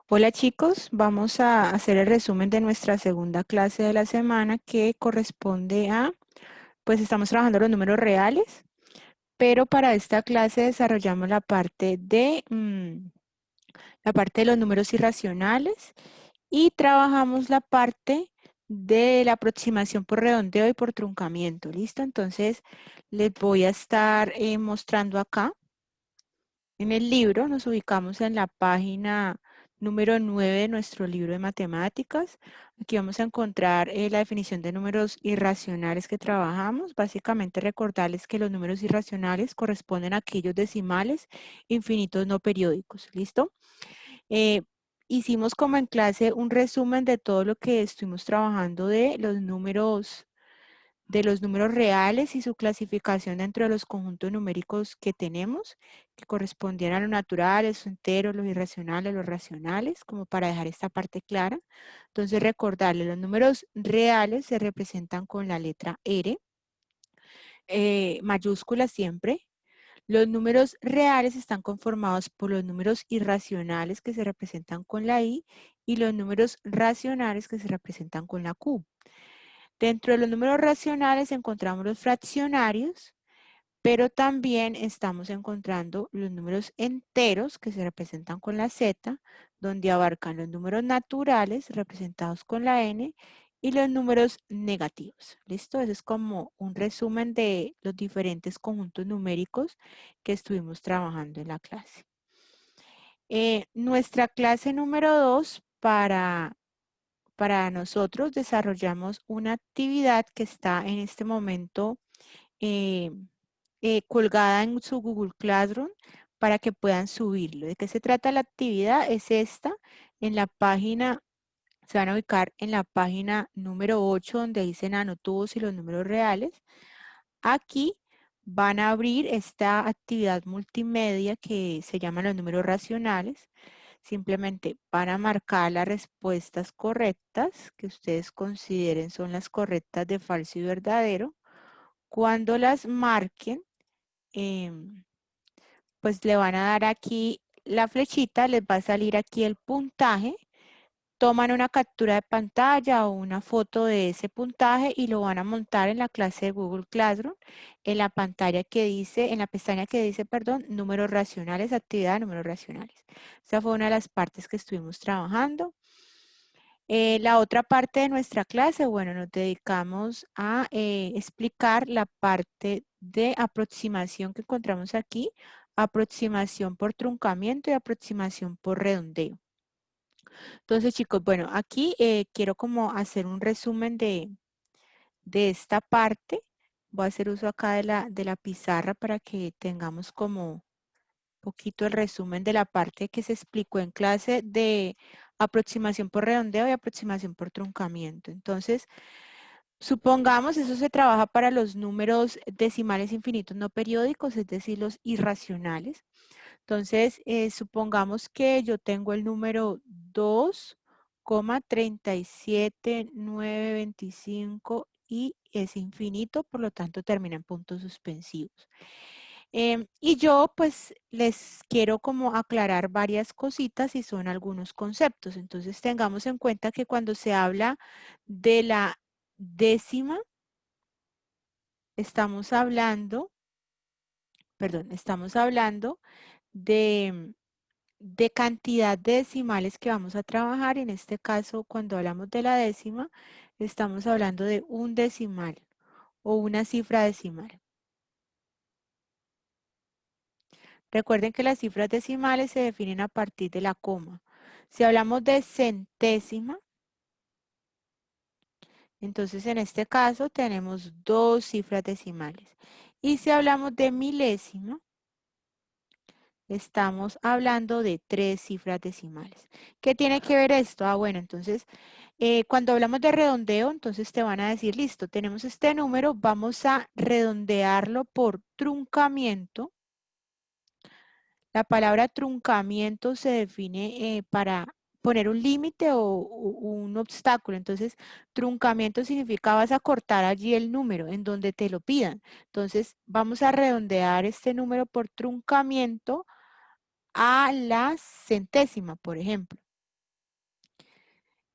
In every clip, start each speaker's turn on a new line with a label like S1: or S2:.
S1: Hola chicos, vamos a hacer el resumen de nuestra segunda clase de la semana que corresponde a, pues estamos trabajando los números reales, pero para esta clase desarrollamos la parte de los números irracionales y trabajamos la parte de la aproximación por redondeo y por truncamiento. ¿Listo? Entonces les voy a estar mostrando acá. En el libro nos ubicamos en la página número 9 de nuestro libro de matemáticas. Aquí vamos a encontrar la definición de números irracionales que trabajamos. Básicamente recordarles que los números irracionales corresponden a aquellos decimales infinitos no periódicos. ¿Listo? Eh, Hicimos como en clase un resumen de todo lo que estuvimos trabajando de los números reales y su clasificación dentro de los conjuntos numéricos que tenemos, que correspondían a los naturales, los enteros, los irracionales, los racionales, como para dejar esta parte clara. Entonces, recordarles, los números reales se representan con la letra R, mayúscula siempre. Los números reales están conformados por los números irracionales que se representan con la I y los números racionales que se representan con la Q. Dentro de los números racionales encontramos los fraccionarios, pero también estamos encontrando los números enteros que se representan con la Z, donde abarcan los números naturales representados con la N y los números negativos. ¿Listo? Eso es como un resumen de los diferentes conjuntos numéricos que estuvimos trabajando en la clase. Nuestra clase número 2 para nosotros desarrollamos una actividad que está en este momento eh, colgada en su Google Classroom para que puedan subirlo. ¿De qué se trata la actividad? Es esta, en la página, se van a ubicar en la página número 8 donde dice nanotubos y los números reales. Aquí van a abrir esta actividad multimedia que se llama los números racionales. Simplemente van a marcar las respuestas correctas que ustedes consideren son las correctas de falso y verdadero. Cuando las marquen, em, pues le van a dar aquí la flechita, les va a salir aquí el puntaje. Toman una captura de pantalla o una foto de ese puntaje y lo van a montar en la clase de Google Classroom, en la pantalla que dice, en la pestaña que dice, perdón, números racionales, actividad de números racionales. Esa fue una de las partes que estuvimos trabajando. La otra parte de nuestra clase, bueno, nos dedicamos a explicar la parte de aproximación que encontramos aquí, aproximación por truncamiento y aproximación por redondeo. Entonces, chicos, bueno, aquí quiero como hacer un resumen de esta parte. Voy a hacer uso acá de la pizarra para que tengamos como un poquito el resumen de la parte que se explicó en clase de aproximación por redondeo y aproximación por truncamiento. Entonces, supongamos, eso se trabaja para los números decimales infinitos no periódicos, es decir, los irracionales. Entonces, supongamos que yo tengo el número 2,37925 y es infinito, por lo tanto termina en puntos suspensivos. Y yo pues les quiero como aclarar varias cositas y son algunos conceptos. Entonces tengamos en cuenta que cuando se habla de la décima, estamos hablando, perdón, estamos hablando de cantidad de decimales que vamos a trabajar. En este caso, cuando hablamos de la décima, estamos hablando de un decimal o una cifra decimal. Recuerden que las cifras decimales se definen a partir de la coma. Si hablamos de centésima, entonces en este caso tenemos dos cifras decimales. Y si hablamos de milésima, estamos hablando de tres cifras decimales. ¿Qué tiene que ver esto? Ah, bueno, entonces cuando hablamos de redondeo, entonces te van a decir, listo, tenemos este número, vamos a redondearlo por truncamiento. La palabra truncamiento se define para poner un límite o un obstáculo. Entonces, truncamiento significa vas a cortar allí el número en donde te lo pidan. Entonces, vamos a redondear este número por truncamiento a la centésima, por ejemplo.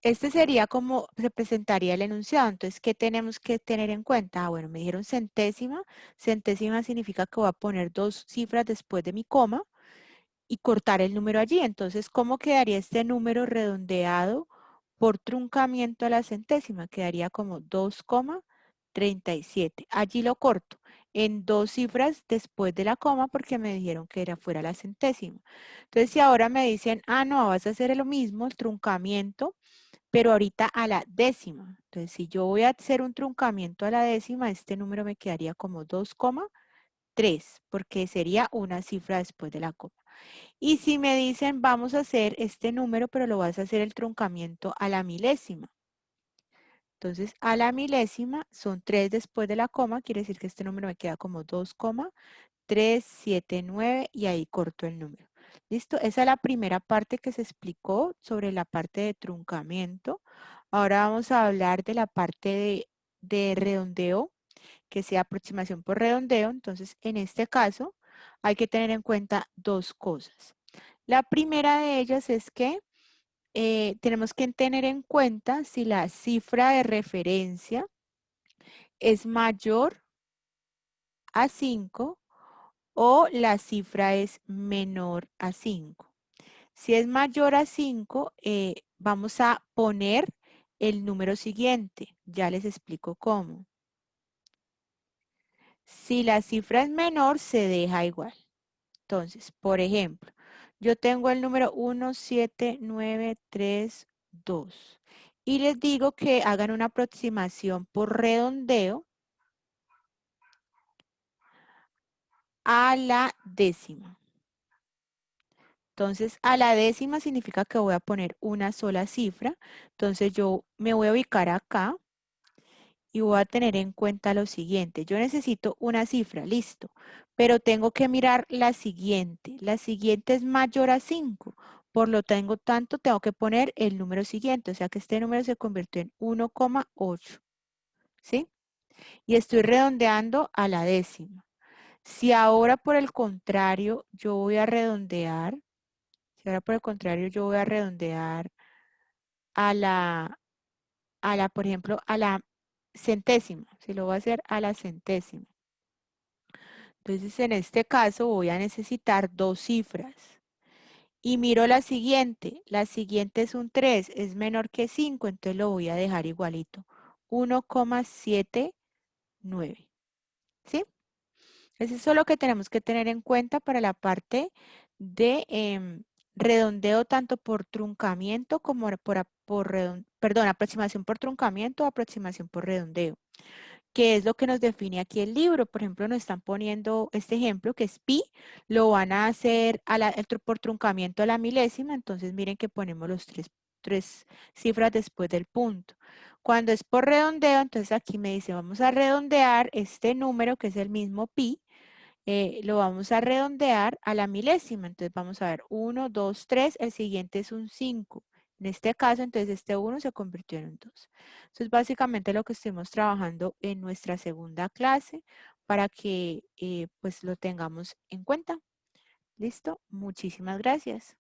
S1: Este sería como se presentaría el enunciado. Entonces, ¿qué tenemos que tener en cuenta? Ah, bueno, me dijeron centésima. Centésima significa que voy a poner dos cifras después de mi coma y cortar el número allí. Entonces, ¿cómo quedaría este número redondeado por truncamiento a la centésima? Quedaría como 2,37. Allí lo corto en dos cifras después de la coma porque me dijeron que era fuera la centésima. Entonces, si ahora me dicen, ah, no, vas a hacer lo mismo, el truncamiento, pero ahorita a la décima. Entonces, si yo voy a hacer un truncamiento a la décima, este número me quedaría como 2,3, porque sería una cifra después de la coma. Y si me dicen, vamos a hacer este número, pero lo vas a hacer el truncamiento a la milésima. Entonces, a la milésima son 3 después de la coma, quiere decir que este número me queda como 2,379 y ahí corto el número. ¿Listo? Esa es la primera parte que se explicó sobre la parte de truncamiento. Ahora vamos a hablar de la parte de redondeo, que sea aproximación por redondeo. Entonces, en este caso, hay que tener en cuenta dos cosas. La primera de ellas es que tenemos que tener en cuenta si la cifra de referencia es mayor a 5 o la cifra es menor a 5. Si es mayor a 5, vamos a poner el número siguiente. Ya les explico cómo. Si la cifra es menor, se deja igual. Entonces, por ejemplo, yo tengo el número 17932 y les digo que hagan una aproximación por redondeo a la décima. Entonces, a la décima significa que voy a poner una sola cifra. Entonces, yo me voy a ubicar acá y voy a tener en cuenta lo siguiente. Yo necesito una cifra, listo, pero tengo que mirar la siguiente. La siguiente es mayor a 5. Por lo tanto, tengo que poner el número siguiente, o sea que este número se convirtió en 1,8, ¿sí? Y estoy redondeando a la décima. Si ahora por el contrario yo voy a redondear, si ahora por el contrario yo voy a redondear a por ejemplo, a la centésima, si lo voy a hacer a la centésima. Entonces, en este caso voy a necesitar dos cifras. Y miro la siguiente. La siguiente es un 3, es menor que 5, entonces lo voy a dejar igualito. 1,79. ¿Sí? Eso es lo que tenemos que tener en cuenta para la parte de redondeo tanto por truncamiento como perdón, aproximación por truncamiento o aproximación por redondeo, que es lo que nos define aquí el libro. Por ejemplo, nos están poniendo este ejemplo que es pi, lo van a hacer por truncamiento a la milésima, entonces miren que ponemos los tres cifras después del punto. Cuando es por redondeo, entonces aquí me dice, vamos a redondear este número que es el mismo pi, lo vamos a redondear a la milésima. Entonces vamos a ver 1, 2, 3, el siguiente es un 5. En este caso, entonces este 1 se convirtió en un 2. Eso es básicamente lo que estuvimos trabajando en nuestra segunda clase para que pues lo tengamos en cuenta. ¿Listo? Muchísimas gracias.